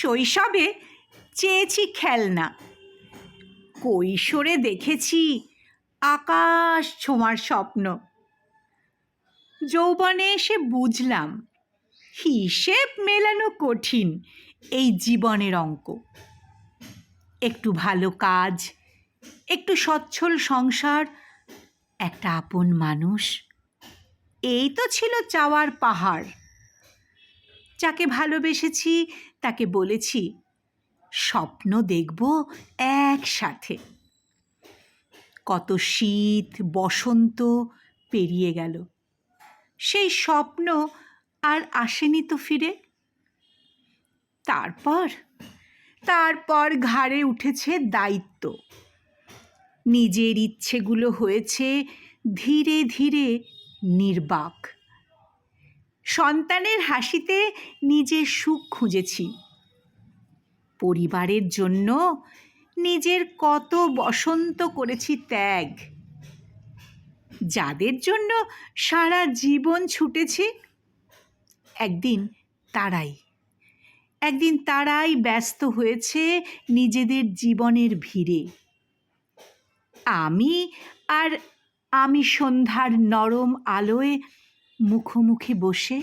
শৈশবে চেয়েছি খেলনা, কৈশোরে দেখেছি আকাশ ছোঁয়ার স্বপ্ন। যৌবনে এসে বুঝলাম হিসেব মেলানো কঠিন এই জীবনের অঙ্ক। একটু ভালো কাজ, একটু সচ্ছল সংসার, একটা আপন মানুষ, এই তো ছিল চাওয়ার পাহাড়। যাকে ভালোবেসেছি তাকে বলেছি স্বপ্ন দেখব একসাথে। কত শীত বসন্ত পেরিয়ে গেল, সেই স্বপ্ন আর আসেনি তো ফিরে। তারপর ঘাড়ে উঠেছে দায়িত্ব। নিজের ইচ্ছেগুলো হয়েছে ধীরে ধীরে নির্বাক। সন্তানের হাসিতে নিজের সুখ খুঁজেছি। পরিবারের জন্য নিজের কত বসন্ত করেছি ত্যাগ। যাদের জন্য সারা জীবন ছুটেছি, একদিন তারাই ব্যস্ত হয়েছে নিজেদের জীবনের ভিড়ে। আমি সন্ধ্যার নরম আলোয় মুখোমুখি বসে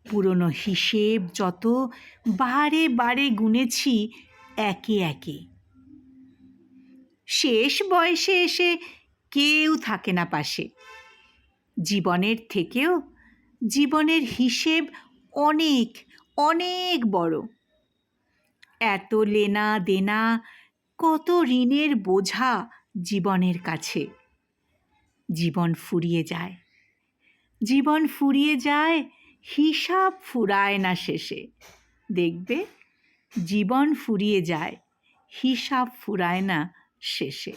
পুরনো হিসেব যত বারে বারে গুনেছি একে একে। শেষ বয়সে এসে কেউ থাকে না পাশে। জীবনের থেকেও জীবনের হিসেব অনেক অনেক বড়। এত লেনা দেনা, কত ঋণের বোঝা জীবনের কাছে। জীবন ফুরিয়ে যায়, হিসাব ফুরায় না শেষে। দেখবে জীবন ফুরিয়ে যায়, হিসাব ফুরায় না শেষে।